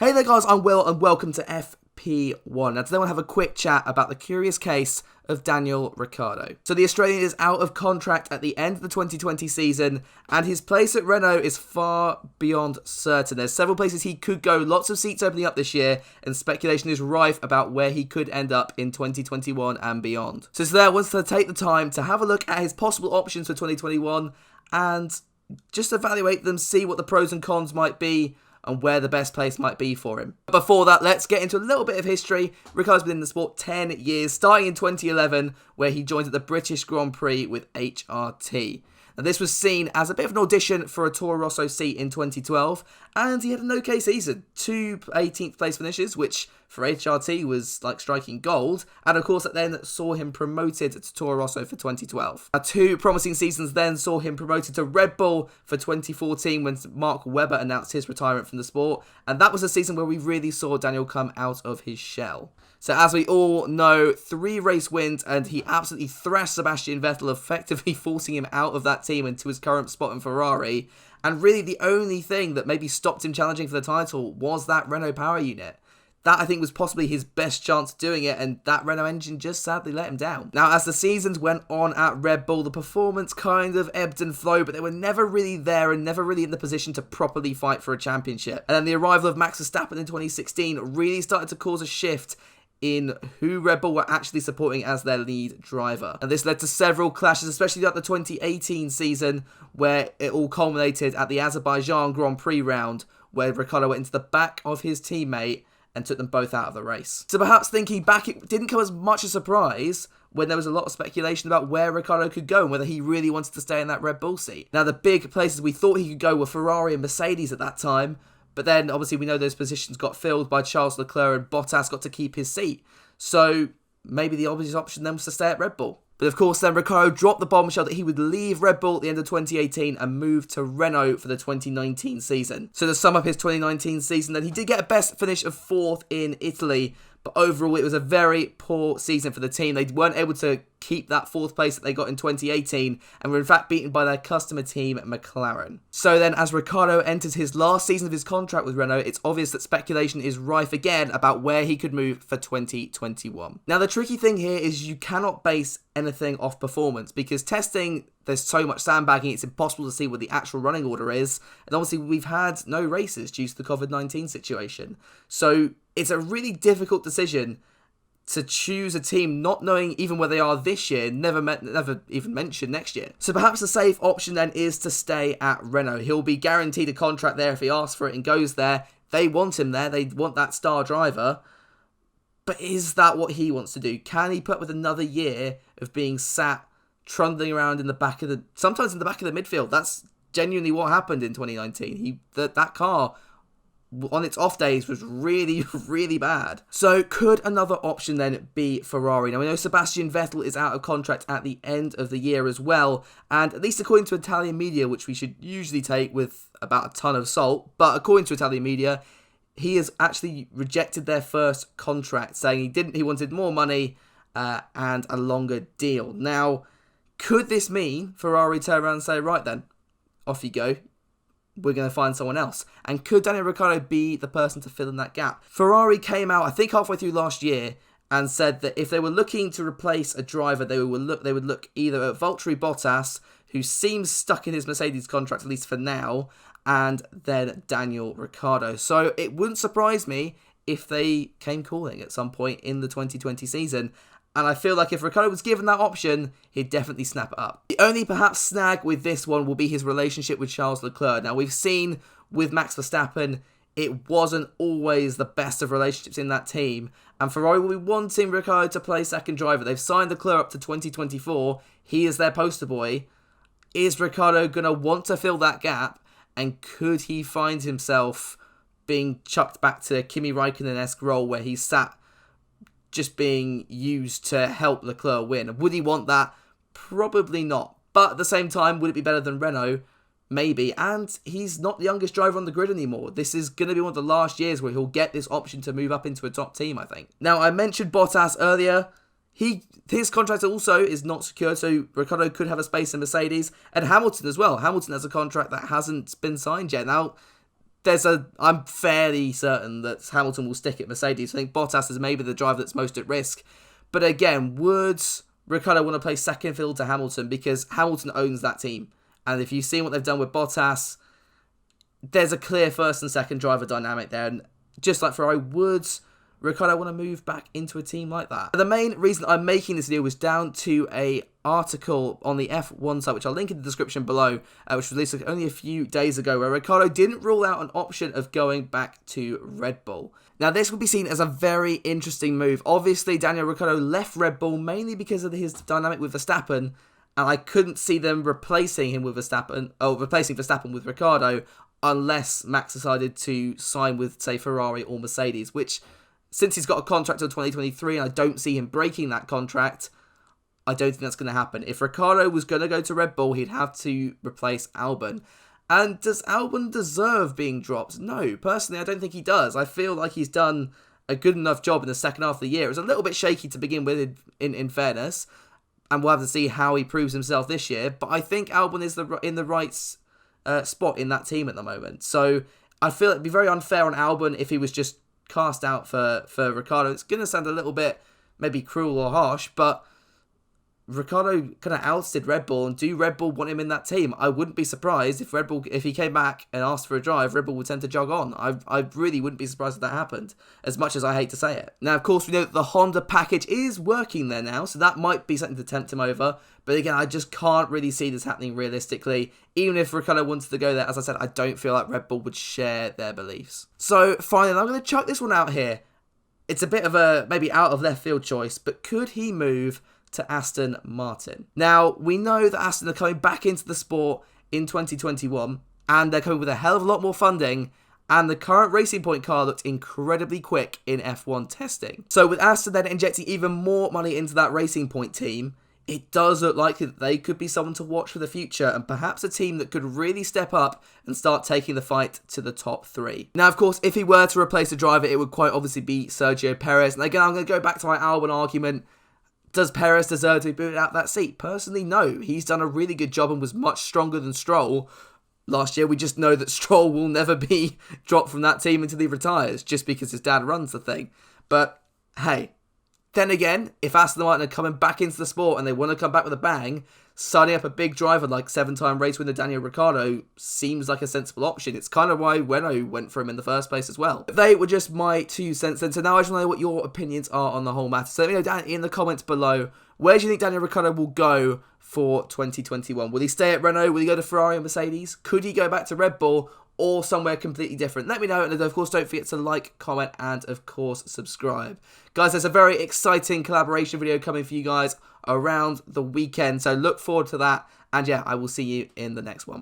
Hey there guys, I'm Will and welcome to FP1. Now today I want to have a quick chat about the curious case of Daniel Ricciardo. So the Australian is out of contract at the end of the 2020 season and his place at Renault is far beyond certain. There's several places he could go, lots of seats opening up this year, and speculation is rife about where he could end up in 2021 and beyond. So today I wanted to take the time to have a look at his possible options for 2021 and just evaluate them, see what the pros and cons might be, and where the best place might be for him. Before that, let's get into a little bit of history. Ricciardo's been in the sport 10 years, starting in 2011, where he joined at the British Grand Prix with HRT. Now, this was seen as a bit of an audition for a Toro Rosso seat in 2012, and he had an okay season. 2 18th place finishes, which for HRT was like striking gold, and of course that then saw him promoted to Toro Rosso for 2012. 2 promising seasons then saw him promoted to Red Bull for 2014 when Mark Webber announced his retirement from the sport, and that was a season where we really saw Daniel come out of his shell. So as we all know, 3 race wins and he absolutely thrashed Sebastan Vettel, effectively forcing him out of that team into his current spot in Ferrari. And really the only thing that maybe stopped him challenging for the title was that Renault power unit. That, I think, was possibly his best chance of doing it, and that Renault engine just sadly let him down. Now, as the seasons went on at Red Bull, the performance kind of ebbed and flowed, but they were never really there and never really in the position to properly fight for a championship. And then the arrival of Max Verstappen in 2016 really started to cause a shift in who Red Bull were actually supporting as their lead driver. And this led to several clashes, especially throughout the 2018 season, where it all culminated at the Azerbaijan Grand Prix round, where Ricciardo went into the back of his teammate and took them both out of the race. So perhaps thinking back, it didn't come as much a surprise when there was a lot of speculation about where Ricciardo could go and whether he really wanted to stay in that Red Bull seat. Now, the big places we thought he could go were Ferrari and Mercedes at that time, but then obviously we know those positions got filled by Charles Leclerc and Bottas got to keep his seat. So maybe the obvious option then was to stay at Red Bull. But of course then Ricciardo dropped the bombshell that he would leave Red Bull at the end of 2018 and move to Renault for the 2019 season. So to sum up his 2019 season, then he did get a best finish of 4th in Italy, but overall it was a very poor season for the team. They weren't able to keep that 4th place that they got in 2018 and were in fact beaten by their customer team McLaren. So then as Ricciardo enters his last season of his contract with Renault, it's obvious that speculation is rife again about where he could move for 2021. Now the tricky thing here is you cannot base anything off performance because testing, there's so much sandbagging, it's impossible to see what the actual running order is, and obviously we've had no races due to the COVID-19 situation. So it's a really difficult decision to choose a team not knowing even where they are this year, never even mention next year. So perhaps the safe option then is to stay at Renault. He'll be guaranteed a contract there if he asks for it and goes there. They want him there, they want that star driver. But is that what he wants to do? Can he put up with another year of being sat trundling around in the back of sometimes in the back of the midfield? That's genuinely what happened in 2019. That car on its off days was really, really bad. So could another option then be Ferrari? Now we know Sebastan Vettel is out of contract at the end of the year as well, and at least according to Italian media, which we should usually take with about a ton of salt, but according to Italian media, he has actually rejected their first contract, saying he wanted more money and a longer deal. Now, could this mean Ferrari turn around and say, right then, off you go, we're going to find someone else? And could Daniel Ricciardo be the person to fill in that gap? Ferrari came out, I think halfway through last year, and said that if they were looking to replace a driver, they would look either at Valterri Bottas, who seems stuck in his Mercedes contract, at least for now, and then Daniel Ricciardo. So it wouldn't surprise me if they came calling at some point in the 2020 season. And I feel like if Ricciardo was given that option, he'd definitely snap it up. The only perhaps snag with this one will be his relationship with Charles Leclerc. Now, we've seen with Max Verstappen, it wasn't always the best of relationships in that team. And Ferrari will be wanting Ricciardo to play second driver. They've signed Leclerc up to 2024. He is their poster boy. Is Ricciardo going to want to fill that gap? And could he find himself being chucked back to Kimi Raikkonen-esque role where he's sat just being used to help Leclerc win? Would he want that? Probably not. But at the same time, would it be better than Renault? Maybe. And he's not the youngest driver on the grid anymore. This is going to be one of the last years where he'll get this option to move up into a top team, I think. Now, I mentioned Bottas earlier. His contract also is not secured, so Ricciardo could have a space in Mercedes. And Hamilton as well. Hamilton has a contract that hasn't been signed yet. Now, I'm fairly certain that Hamilton will stick at Mercedes. I think Bottas is maybe the driver that's most at risk. But again, would Ricciardo want to play second fiddle to Hamilton? Because Hamilton owns that team. And if you've seen what they've done with Bottas, there's a clear first and second driver dynamic there. And just like Ferrari, would Ricciardo want to move back into a team like that? The main reason I'm making this video was down to a article on the F1 site, which I'll link in the description below, which was released only a few days ago, where Ricciardo didn't rule out an option of going back to Red Bull. Now, this would be seen as a very interesting move. Obviously, Daniel Ricciardo left Red Bull mainly because of his dynamic with Verstappen, and I couldn't see them replacing him with Verstappen, or replacing Verstappen with Ricciardo, unless Max decided to sign with, say, Ferrari or Mercedes, which, since he's got a contract until 2023, and I don't see him breaking that contract, I don't think that's going to happen. If Ricciardo was going to go to Red Bull, he'd have to replace Albon. And does Albon deserve being dropped? No, personally, I don't think he does. I feel like he's done a good enough job in the second half of the year. It was a little bit shaky to begin with, in fairness, and we'll have to see how he proves himself this year. But I think Albon is in the right spot in that team at the moment. So I feel it'd be very unfair on Albon if he was just cast out for Ricciardo. It's going to sound a little bit maybe cruel or harsh, but Ricciardo kind of ousted Red Bull, and do Red Bull want him in that team? I wouldn't be surprised if he came back and asked for a drive, Red Bull would tend to jog on. I really wouldn't be surprised if that happened, as much as I hate to say it. Now, of course, we know that the Honda package is working there now, so that might be something to tempt him over. But again, I just can't really see this happening realistically. Even if Ricciardo wanted to go there, as I said, I don't feel like Red Bull would share their beliefs. So, finally, I'm going to chuck this one out here. It's a bit of a maybe out of left field choice, but could he move to Aston Martin? Now, we know that Aston are coming back into the sport in 2021, and they're coming with a hell of a lot more funding, and the current Racing Point car looked incredibly quick in F1 testing. So with Aston then injecting even more money into that Racing Point team, it does look likely that they could be someone to watch for the future, and perhaps a team that could really step up and start taking the fight to the top three. Now, of course, if he were to replace a driver, it would quite obviously be Sergio Perez. And again, I'm going to go back to my Albon argument. Does Perez deserve to be booted out that seat? Personally, no. He's done a really good job and was much stronger than Stroll last year. We just know that Stroll will never be dropped from that team until he retires, just because his dad runs the thing. But, hey, then again, if Aston Martin are coming back into the sport and they want to come back with a bang, signing up a big driver like 7-time race winner Daniel Ricciardo seems like a sensible option. It's kind of why Renault went for him in the first place as well. They were just my 2 cents then. So now I just want to know what your opinions are on the whole matter. So let me know down in the comments below, where do you think Daniel Ricciardo will go for 2021? Will he stay at Renault? Will he go to Ferrari or Mercedes? Could he go back to Red Bull or somewhere completely different? Let me know, and of course don't forget to like, comment, and of course subscribe. Guys, there's a very exciting collaboration video coming for you guys around the weekend, so look forward to that, and yeah, I will see you in the next one.